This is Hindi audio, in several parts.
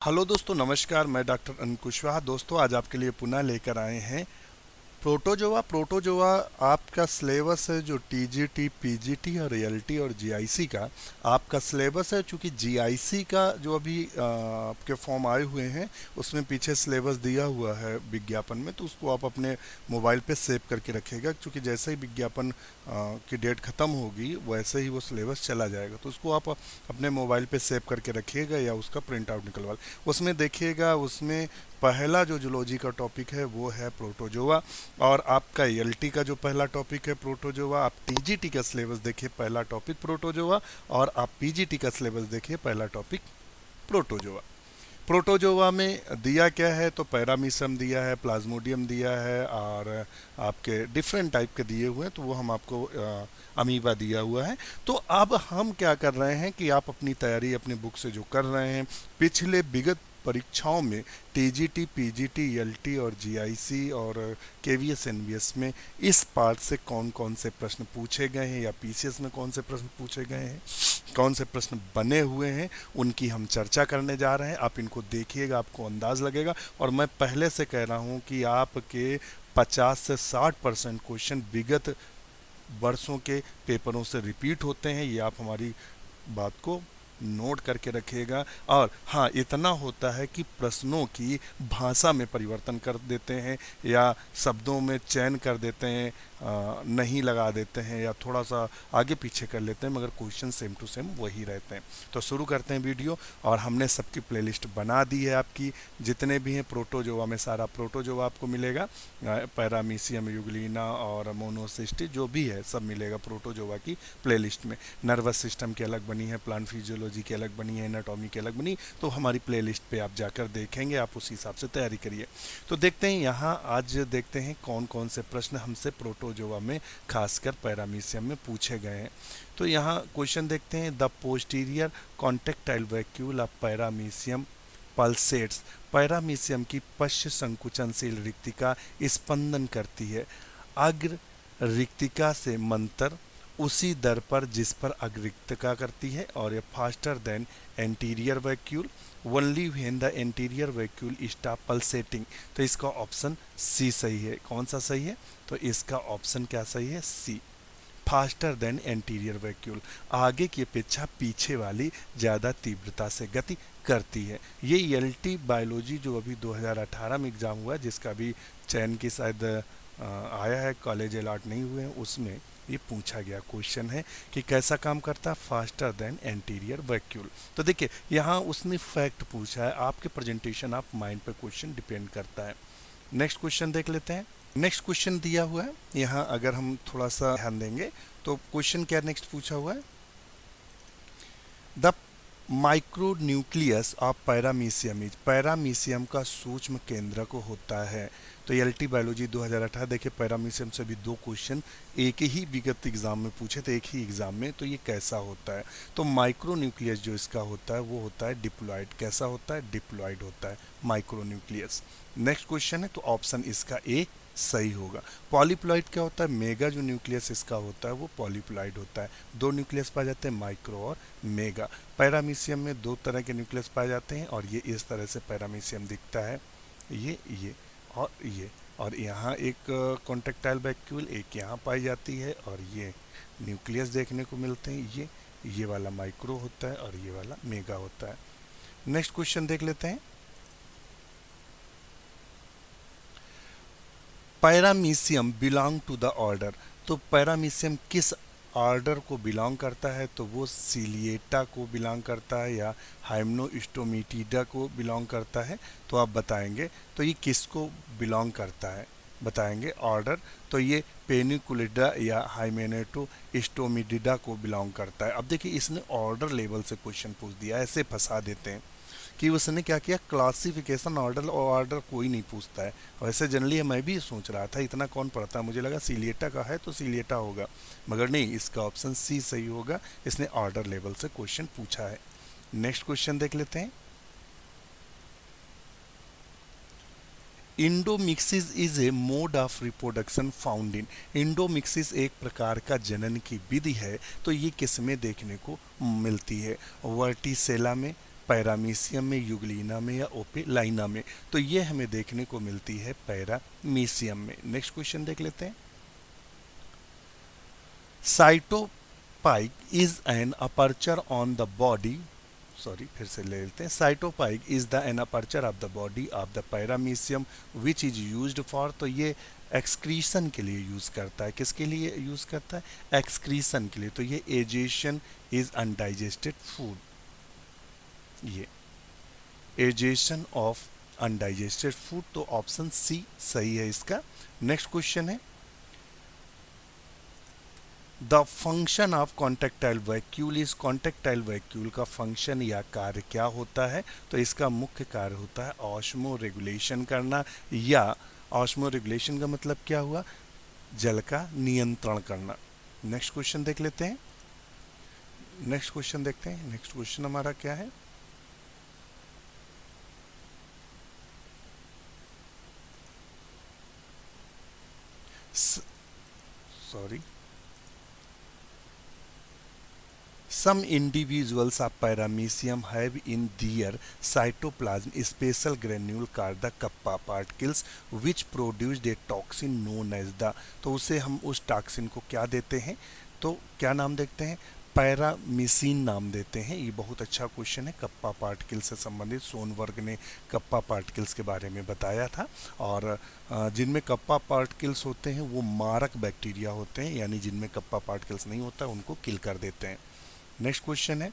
हेलो दोस्तों, नमस्कार। मैं डॉक्टर अनिल कुशवाहा। दोस्तों, आज आपके लिए पुनः लेकर आए हैं प्रोटोजोआ। आपका सिलेबस है जो टीजीटी, पीजीटी और एलटी और जीआईसी का आपका सिलेबस है। चूंकि जीआईसी का जो अभी आपके फॉर्म आए हुए हैं उसमें पीछे सिलेबस दिया हुआ है विज्ञापन में, तो उसको आप अपने मोबाइल पे सेव करके रखिएगा। क्योंकि जैसे ही विज्ञापन की डेट ख़त्म होगी वैसे ही वो सिलेबस चला जाएगा, तो उसको आप अपने मोबाइल पे सेव करके रखिएगा या उसका प्रिंट आउट निकलवा। उसमें देखिएगा, उसमें पहला जो जूलॉजी का टॉपिक है वो है प्रोटोजोआ। और आपका एलटी का जो पहला टॉपिक है प्रोटोजोआ। आप टीजीटी का सिलेबस देखिए, पहला टॉपिक प्रोटोजोआ। और आप पीजीटी का सिलेबस देखिए, पहला टॉपिक प्रोटोजोआ। प्रोटोजोआ में दिया क्या है, तो पैरामीशियम दिया है, प्लाज्मोडियम दिया है, और आपके डिफरेंट टाइप के दिए हुए हैं, तो वो हम आपको अमीबा दिया हुआ है। तो अब हम क्या कर रहे हैं कि आप अपनी तैयारी अपने बुक से जो कर रहे हैं, पिछले विगत परीक्षाओं में टीजीटी, पीजीटी, एलटी और जीआईसी और केवीएस, एनवीएस में इस पार्ट से कौन कौन से प्रश्न पूछे गए हैं, या पीसीएस में कौन से प्रश्न पूछे गए हैं, कौन से प्रश्न बने हुए हैं, उनकी हम चर्चा करने जा रहे हैं। आप इनको देखिएगा, आपको अंदाज लगेगा। और मैं पहले से कह रहा हूं कि आपके 50 से 60% क्वेश्चन विगत वर्षों के पेपरों से रिपीट होते हैं। ये आप हमारी बात को नोट करके रखिएगा। और हाँ, इतना होता है कि प्रश्नों की भाषा में परिवर्तन कर देते हैं, या शब्दों में चयन कर देते हैं, नहीं लगा देते हैं, या थोड़ा सा आगे पीछे कर लेते हैं, मगर क्वेश्चन सेम टू सेम वही रहते हैं। तो शुरू करते हैं वीडियो। और हमने सबकी प्लेलिस्ट बना दी है आपकी, जितने भी हैं प्रोटोजोआ में सारा प्रोटोजोआ आपको मिलेगा। पैरामीशियम, यूग्लिना और मोनोसिस्टिस जो भी है सब मिलेगा प्रोटोजोआ की प्लेलिस्ट में। नर्वस सिस्टम की अलग बनी है, प्लांट फिजियोलॉजी की अलग बनी है, एनाटॉमी की अलग बनी, तो हमारी प्लेलिस्ट पे आप जाकर देखेंगे, आप उसी हिसाब से तैयारी करिए। तो देखते हैं यहाँ, आज देखते हैं कौन कौन से प्रश्न हमसे प्रोटोजोआ में खासकर पैरामीशियम में पूछे गए हैं। तो यहाँ क्वेश्चन देखते हैं। The posterior contractile vacuole of paramecium pulsates. Paramecium की पश्च संकुचनशील रिक्तिका स्पंदन करती है अग्र रिक्तिका से मंतर उसी दर पर जिस पर अग्रिक्तिका करती है, और ये faster than anterior vacuole only when the anterior vacuole stop pulsating. तो इसका ऑप्शन सी सही है। कौन सा सही है, तो इसका ऑप्शन क्या सही है, सी, फास्टर देन एंटीरियर वैक्यूल। आगे की अपेक्षा पीछे वाली ज़्यादा तीव्रता से गति करती है। ये एलटी बायोलॉजी जो अभी 2018 में एग्ज़ाम हुआ, जिसका भी चयन की शायद आया है, कॉलेज अलॉट नहीं हुए हैं, उसमें ये पूछा गया क्वेश्चन है कि कैसा काम करता है, फास्टर देन एंटीरियर वैक्यूल। तो देखिए, यहाँ उसने फैक्ट पूछा है, आपके प्रेजेंटेशन ऑफ माइंड पर क्वेश्चन डिपेंड करता है। नेक्स्ट क्वेश्चन देख लेते हैं। नेक्स्ट क्वेश्चन दिया हुआ है यहाँ, अगर हम थोड़ा सा ध्यान देंगे तो क्वेश्चन क्या नेक्स्ट पूछा हुआ है, the micro nucleus of paramecium is. Paramecium का सूक्ष्म केंद्रक होता है। तो एलटी बायोलॉजी 2018 देखिए, पैरामीशियम से भी दो क्वेश्चन एक ही विगत एग्जाम में पूछे थे, एक ही एग्जाम में। तो ये कैसा होता है, तो माइक्रो न्यूक्लियस जो इसका होता है वो होता है डिप्लॉयड। कैसा होता है, डिप्लॉयड होता है माइक्रो न्यूक्लियस। नेक्स्ट क्वेश्चन है, तो ऑप्शन इसका ए सही होगा। पॉलीप्लॉइड क्या होता है, मेगा जो न्यूक्लियस इसका होता है वो पॉलीप्लॉइड होता है। दो न्यूक्लियस पाए जाते हैं, माइक्रो और मेगा। पैरामीशियम में दो तरह के न्यूक्लियस पाए जाते हैं, और ये इस तरह से पैरामीशियम दिखता है, ये और ये। और यहाँ एक कॉन्टेक्टाइल वैक्यूल एक यहाँ पाई जाती है, और ये न्यूक्लियस देखने को मिलते हैं। ये वाला माइक्रो होता है और ये वाला मेगा होता है। नेक्स्ट क्वेश्चन देख लेते हैं। Paramecium belong to the order. तो पैरामीशियम किस ऑर्डर को बिलोंग करता है, तो वो सिलिएटा को बिलोंग करता है या हाइम्नोस्टोमिटिडा को बिलोंग करता है, तो आप बताएंगे। तो ये किसको बिलोंग करता है बताएंगे ऑर्डर, तो ये पेनिकुलिडा या हाइमेनेटोस्टोमिडिडा को बिलोंग करता है। अब देखिए, इसने ऑर्डर लेवल से क्वेश्चन पूछ दिया, ऐसे फंसा देते हैं कि उसने क्या किया, क्लासिफिकेशन ऑर्डर और ऑर्डर कोई नहीं पूछता है। वैसे जनरली मैं भी सोच रहा था इतना कौन पढ़ता है, मुझे लगा सिलिएटा का है तो सिलिएटा होगा, मगर नहीं, इसका ऑप्शन सी सही होगा। इसने ऑर्डर लेवल से क्वेश्चन पूछा है। नेक्स्ट क्वेश्चन देख लेते हैं। इंडोमिक्सिस is a mode of reproduction found in. इंडोमिक्सिस एक प्रकार का जनन की विधि है, तो ये किस में देखने को मिलती है, वर्टिसेला में, पैरामीशियम में, यूग्लिना में या ओपेलाइना में। तो ये हमें देखने को मिलती है पैरामीशियम में। नेक्स्ट क्वेश्चन देख लेते हैं। Cytopyge is an aperture on the body, sorry फिर से ले लेते हैं। Cytopyge is the an aperture of the body of the paramecium which is used for, तो ये एक्सक्रीशन के लिए यूज करता है। किसके लिए यूज करता है? एक्सक्रीशन के लिए। तो ये एजेशन इज अनडाइजेस्टेड फूड, ये एजेशन ऑफ अनडाइजेस्टेड फूड, तो ऑप्शन सी सही है इसका। नेक्स्ट क्वेश्चन है the function of contractile vacuole is, contractile vacuole का फंक्शन या कार्य क्या होता है? तो इसका मुख्य कार्य होता है ऑस्मो रेगुलेशन करना, या ऑस्मो रेगुलेशन का मतलब क्या हुआ? जल का नियंत्रण करना। नेक्स्ट क्वेश्चन देख लेते हैं। नेक्स्ट क्वेश्चन देखते हैं। नेक्स्ट क्वेश्चन हमारा क्या है? Sorry, some individuals of paramecium have in their cytoplasm special granule called the kappa particles which produce a toxin known as the, तो उसे हम उस टॉक्सिन को क्या देते हैं? तो क्या नाम देते हैं? पैरामीसिन नाम देते हैं। ये बहुत अच्छा क्वेश्चन है, कप्पा पार्टिकल से संबंधित। सोनवर्ग ने कप्पा पार्टिकल्स के बारे में बताया था, और जिनमें कप्पा पार्टिकल्स होते हैं वो मारक बैक्टीरिया होते हैं, यानी जिनमें कप्पा पार्टिकल्स नहीं होता उनको किल कर देते हैं। नेक्स्ट क्वेश्चन है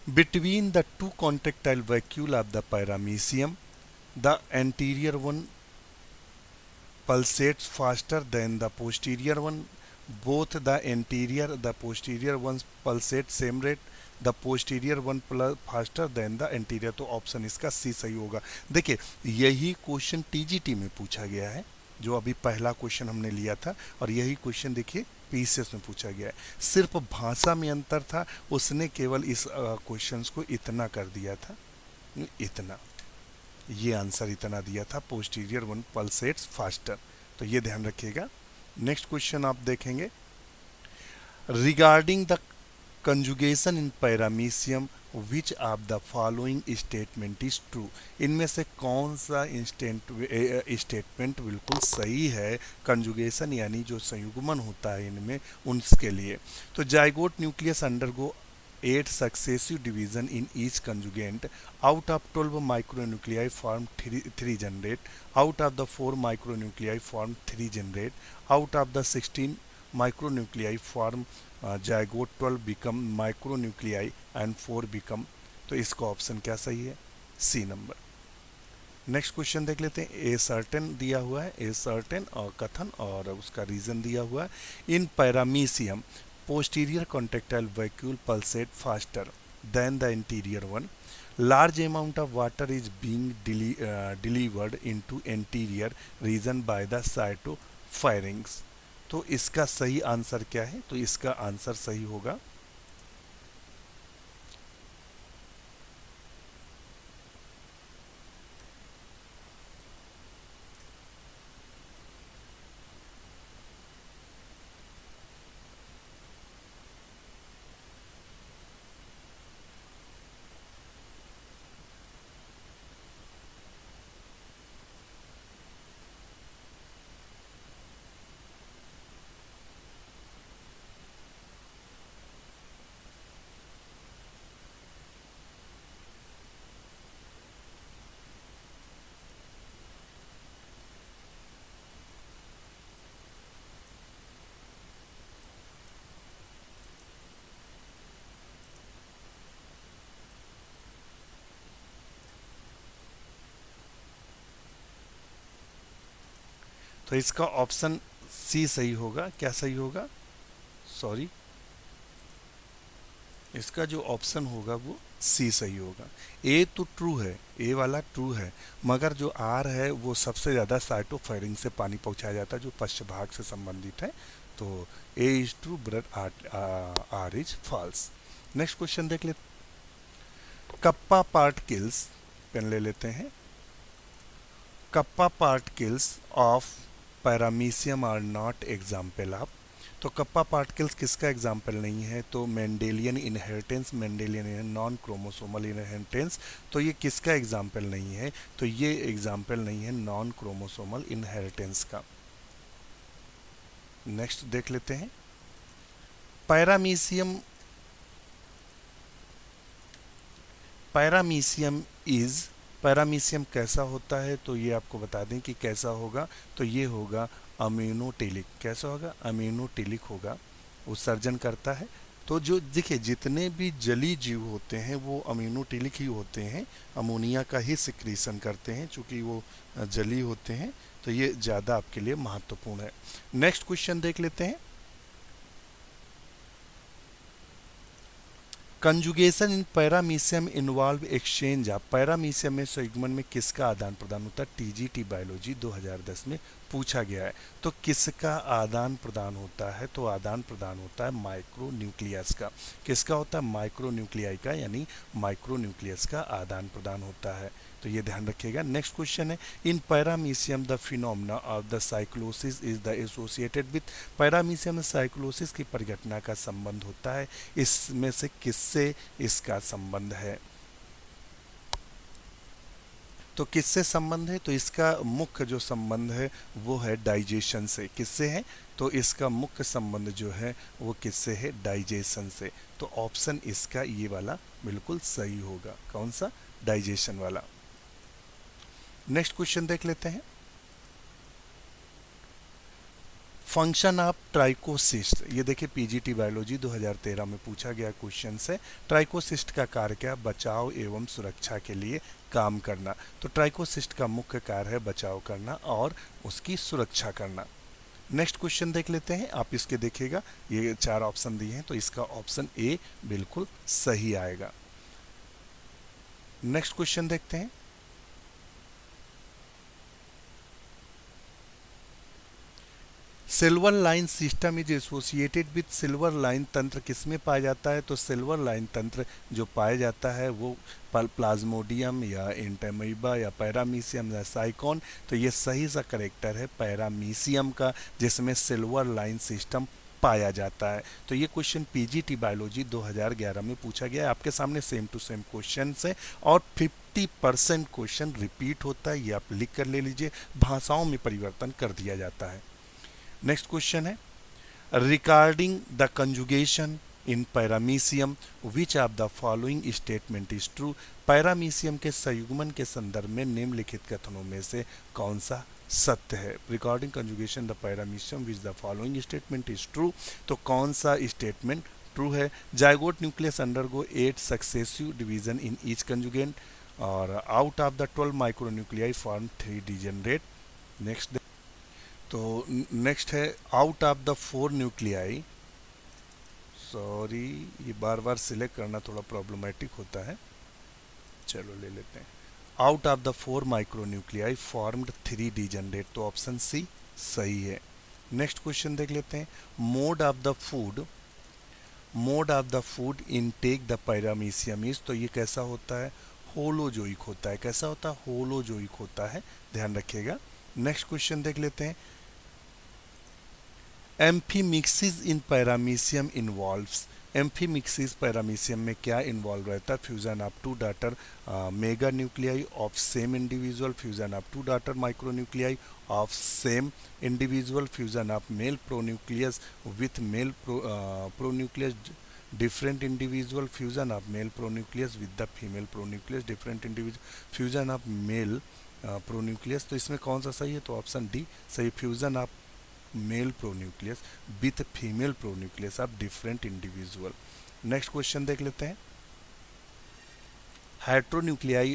between the two contractile vacuole of the paramecium the anterior one pulsates faster than the posterior one, both the anterior the posterior ones pulsate same rate, the posterior one faster than the anterior, तो ऑप्शन इसका सी सही होगा। देखिए यही क्वेश्चन टीजीटी में पूछा गया है, जो अभी पहला क्वेश्चन हमने लिया था, और यही क्वेश्चन देखिए पीसीएस में पूछा गया है। सिर्फ भाषा में अंतर था, उसने केवल इस क्वेश्चंस को इतना कर दिया था, इतना, ये आंसर इतना दिया था, पोस्टीरियर वन पल्सेट्स फास्टर। तो ये ध्यान रखिएगा। नेक्स्ट क्वेश्चन आप देखेंगे regarding the conjugation in paramecium which of the following statement is true, इनमें से कौन सा स्टेटमेंट बिल्कुल सही है? कंजुगेशन यानी जो संयुग्मन होता है इनमें, उनके लिए। तो zygote nucleus undergo 8 successive division in each conjugate, out of 12 micronuclei form 3 generate, out of the 4 micronuclei form 3 generate, out of the 16 micronuclei form zygote 12 become micronuclei and 4 become, तो इसका ऑप्शन क्या सही है? सी नंबर। नेक्स्ट क्वेश्चन देख लेते हैं। ए सर्टेन दिया हुआ है, ए सर्टेन और कथन, और उसका रीजन दिया हुआ है। इन paramecium posterior contractile vacuole pulsate faster than the anterior one, large amount of water is being delivered into anterior region by the cytopharynx, तो इसका सही आंसर क्या है? तो इसका आंसर सही होगा तो इसका ऑप्शन सी सही होगा। क्या सही होगा? सॉरी, इसका जो ऑप्शन होगा वो सी सही होगा। ए तो ट्रू है, ए वाला ट्रू है, मगर जो आर है वो सबसे ज़्यादा साइटोफेरिंग से पानी पहुंचाया जाता है, जो पश्च भाग से संबंधित है। तो A is true but R is false. Next question देख लेते। कप्पा पार्टिकल्स, पेन ले लेते हैं। Kappa particles of paramecium are not example of, तो कप्पा पार्टिकल्स किसका एग्जाम्पल नहीं है? तो Mendelian inheritance, Mendelian non chromosomal inheritance, तो ये किसका एग्जाम्पल नहीं है? तो ये एग्जाम्पल नहीं है नॉन क्रोमोसोमल इनहेरिटेंस का। नेक्स्ट देख लेते हैं पैरामीशियम। पैरामीशियम इज, पैरामीशियम कैसा होता है? तो ये आपको बता दें कि कैसा होगा। तो ये होगा अम्यूनोटेलिक। कैसा होगा? अम्यूनोटेलिक होगा, उत्सर्जन करता है। तो जो देखिए जितने भी जली जीव होते हैं वो अम्यूनोटेलिक ही होते हैं, अमोनिया का ही सिक्रीशन करते हैं चूंकि वो जली होते हैं। तो ये ज़्यादा आपके लिए महत्वपूर्ण है। नेक्स्ट क्वेश्चन देख लेते हैं। Conjugation in paramecium involve exchange of, paramecium में संयुग्मन में किसका आदान प्रदान होता है? टीजीटी बायोलॉजी 2010 में पूछा गया है। तो किसका आदान प्रदान होता है? तो आदान प्रदान होता है माइक्रो न्यूक्लियस का। किसका होता है? माइक्रो न्यूक्लियाई का, यानी माइक्रो न्यूक्लियस का आदान प्रदान होता है। तो ये ध्यान रखिएगा। नेक्स्ट क्वेश्चन है इन paramecium the phenomena of the cyclosis is the associated with, paramecium में साइक्लोसिस की परिघटना का संबंध होता है, इसमें से किससे इसका संबंध है? तो किससे संबंध है? तो इसका मुख्य जो संबंध है वो है डाइजेशन से। किससे है? तो इसका मुख्य संबंध जो है वो किससे है? डाइजेशन से। तो ऑप्शन इसका ये वाला बिल्कुल सही होगा। कौन सा? डाइजेशन वाला। नेक्स्ट क्वेश्चन देख लेते हैं। फंक्शन ऑफ ट्राइकोसिस्ट, ये देखिए पीजीटी बायोलॉजी 2013 में पूछा गया क्वेश्चन से। ट्राइकोसिस्ट का कार्य क्या? बचाव एवं सुरक्षा के लिए काम करना। तो ट्राइकोसिस्ट का मुख्य कार्य है बचाव करना और उसकी सुरक्षा करना। नेक्स्ट क्वेश्चन देख लेते हैं। आप इसके देखिएगा, ये 4 ऑप्शन दिए हैं तो इसका ऑप्शन ए बिल्कुल सही आएगा। नेक्स्ट क्वेश्चन देखते हैं। Silver line system is associated with, silver line तंत्र किसमें पाया जाता है? तो सिल्वर लाइन तंत्र जो पाया जाता है वो प्लाज्मोडियम या एंटेमीबा या पैरामीशियम या साइकोन। तो ये सही सा करेक्टर है पैरामीशियम का, जिसमें सिल्वर लाइन सिस्टम पाया जाता है। तो ये क्वेश्चन पीजीटी बायोलॉजी 2011 में पूछा गया है। आपके सामने सेम टू सेम क्वेश्चन है और 50% क्वेश्चन रिपीट होता है। ये आप लिख कर ले लीजिए, भाषाओं में परिवर्तन कर दिया जाता है। नेक्स्ट क्वेश्चन है regarding the conjugation in paramecium which of the following statement is true, paramecium के संयुग्मन के संदर्भ में निम्नलिखित कथनों में से कौन सा सत्य है? Regarding conjugation the paramecium which the following statement is true, तो कौन सा स्टेटमेंट ट्रू है? Zygote nucleus undergo 8 successive division in each conjugant और out of the 12 micronuclei form 3 degenerate. Next, तो नेक्स्ट है out of the 4 nuclei, sorry ये बार बार सिलेक्ट करना थोड़ा प्रॉब्लमेटिक होता है, चलो ले लेते हैं। Out of the 4 micronuclei formed 3 degenerate, तो ऑप्शन सी सही है। नेक्स्ट क्वेश्चन देख लेते हैं। Mode of the food, mode of the food intake the paramecium is, तो ये कैसा होता है? होलोजोइक होता है। कैसा होता है? होलोजोइक होता है, ध्यान रखिएगा। नेक्स्ट क्वेश्चन देख लेते हैं। एम्फीमिक्सिस इन पैरामीशियम इन्वॉल्व्स, एम्फीमिक्सिस पैरामीशियम में क्या इन्वॉल्व रहता है? Fusion of 2 daughter mega nuclei of same individual, fusion of 2 daughter micronuclei of same individual, fusion of male pronucleus with mail pronucleus different individual, fusion of male pronucleus with the female pronucleus different individual, fusion of male pronucleus. तो इसमें कौन सा सही है? तो ऑप्शन डी सही, fusion of male pronucleus with female pronucleus of different individual. Next question देख लेते हैं। हाइड्रोन्यूक्लियाई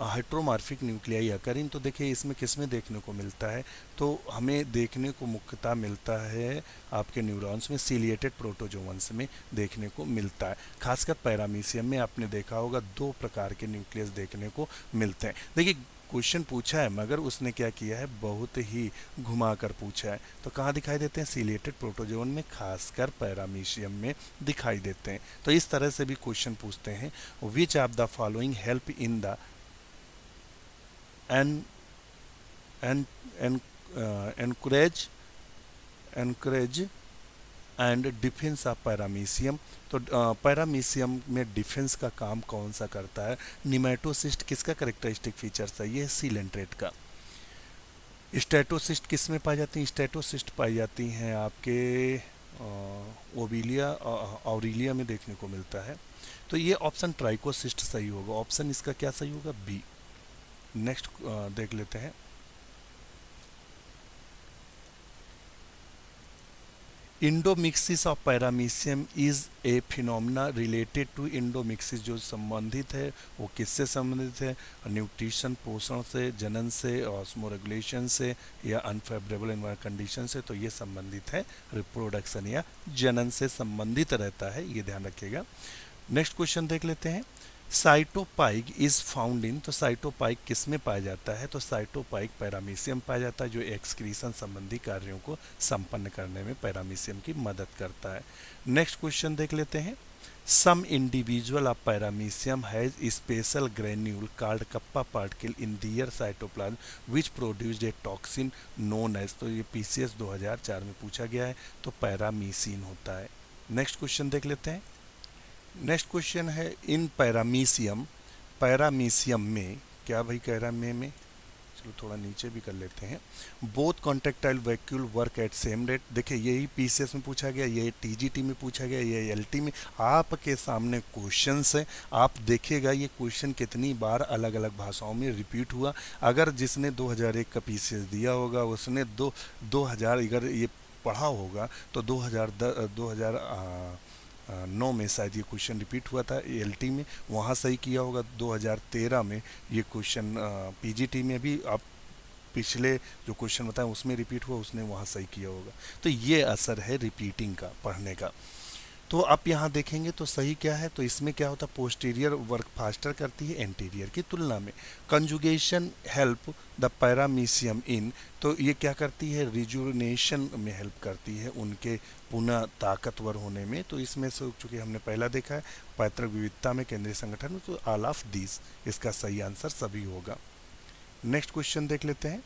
हाइड्रोमार्फिक न्यूक्लियाई अकरिंग, तो देखिए इसमें किसमें देखने को मिलता है? तो हमें देखने को मुख्यतः मिलता है आपके न्यूरॉन्स में, सीलिएटेड प्रोटोजोअन्स में देखने को मिलता है। खासकर पैरामीशियम में आपने देखा होगा 2 प्रकार के न्यूक्लियस देखने को मिलते हैं। देखिए क्वेश्चन पूछा है मगर उसने क्या किया है? बहुत ही घुमा कर पूछा है। तो कहाँ दिखाई देते हैं? सीलिएटेड प्रोटोजोन में, खासकर पैरामीशियम में दिखाई देते हैं। तो इस तरह से भी क्वेश्चन पूछते हैं। Which of the following help in the an an an anchorage and defence of paramecium. तो पैरामीशियम में डिफेंस का काम कौन सा करता है? निमेटोसिस्ट किसका करेक्टरिस्टिक फीचर्स है? ये सीलेंट्रेट का। स्टेटोसिस्ट किस में पाई जाती हैं? स्टेटोसिस्ट पाई जाती हैं आपके ओविलिया ऑरिलिया में देखने को मिलता है। तो ये ऑप्शन ट्राइकोसिस्ट सही होगा। ऑप्शन इसका क्या सही होगा? बी। नेक्स्ट देख लेते हैं। Endomixis of paramecium is a phenomena related to endomixis. जो संबंधित है वो किससे संबंधित है? न्यूट्रिशन, पोषण से, जनन से, ऑस्मोरेगुलेशन से, या अनफेवरेबल एनवायरमेंट कंडीशन से। तो ये संबंधित है रिप्रोडक्शन या जनन से संबंधित रहता है, ये ध्यान रखिएगा। नेक्स्ट क्वेश्चन देख लेते हैं। Cytopyge is found in. तो साइटोपाइक किस में पाया जाता है? तो साइटोपाइक पैरामीशियम पाया जाता है, जो एक्सक्रीशन संबंधी कार्यों को संपन्न करने में पैरामीशियम की मदद करता है। नेक्स्ट क्वेश्चन देख लेते हैं। Some individual of paramecium has special granule called kappa particle in their cytoplasm which produced a toxin known as. तो ये पीसीएस 2004 में पूछा गया है, तो पैरामीसिन होता है। नेक्स्ट क्वेश्चन देख लेते हैं। नेक्स्ट क्वेश्चन है इन पैरामीशियम। पैरामीशियम में क्या भाई कह रहा है? में चलो थोड़ा नीचे भी कर लेते हैं। Both contractile vacuole work at same rate. देखिए यही पीसीएस में पूछा गया, ये टीजीटी में पूछा गया, ये एलटी में। आपके सामने क्वेश्चन है, आप देखिएगा ये क्वेश्चन कितनी बार अलग अलग भाषाओं में रिपीट हुआ। अगर जिसने 2001 का पीसीएस दिया होगा उसने 2000 अगर ये पढ़ा होगा तो 2009 में शायद ये क्वेश्चन रिपीट हुआ था एलटी में, वहाँ सही किया होगा। 2013 में ये क्वेश्चन पीजीटी में भी आप पिछले जो क्वेश्चन बताएं उसमें रिपीट हुआ, उसने वहाँ सही किया होगा। तो ये असर है रिपीटिंग का, पढ़ने का। तो आप यहाँ देखेंगे तो सही क्या है? तो इसमें क्या होता है? पोस्टीरियर वर्क फास्टर करती है एंटीरियर की तुलना में। कंजुगेशन हेल्प द पैरामीशियम इन। तो ये क्या करती है? रिजुनेशन में हेल्प करती है उनके पुनः ताकतवर होने में। तो इसमें से चूंकि हमने पहला देखा है पैतृक विविधता में केंद्रीय संगठन में, तो ऑल ऑफ दिस इसका सही आंसर सभी होगा। नेक्स्ट क्वेश्चन देख लेते हैं।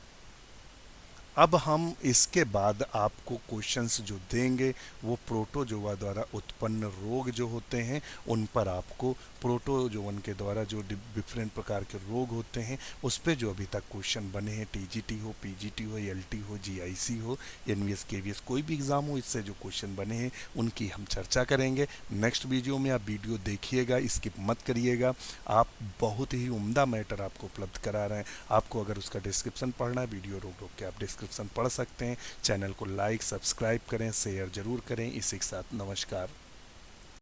अब हम इसके बाद आपको क्वेश्चंस जो देंगे वो प्रोटोजोआ द्वारा उत्पन्न रोग जो होते हैं उन पर आपको प्रोटोजोवन के द्वारा जो डिफरेंट प्रकार के रोग होते हैं उस पे जो अभी तक क्वेश्चन बने हैं, टीजीटी हो, पीजीटी हो, एलटी हो, जीआईसी हो, एनवीएस केवीएस कोई भी एग्जाम हो, इससे जो क्वेश्चन बने हैं उनकी हम चर्चा करेंगे नेक्स्ट वीडियो में। आप वीडियो देखिएगा, स्किप मत करिएगा। आप बहुत ही उम्दा मैटर आपको उपलब्ध करा रहे हैं। आपको अगर उसका डिस्क्रिप्शन पढ़ना है, वीडियो रोक रोक के आप डिस्क्रिप्शन पढ़ सकते हैं। चैनल को लाइक, सब्सक्राइब करें, शेयर जरूर करें। इसी के साथ नमस्कार।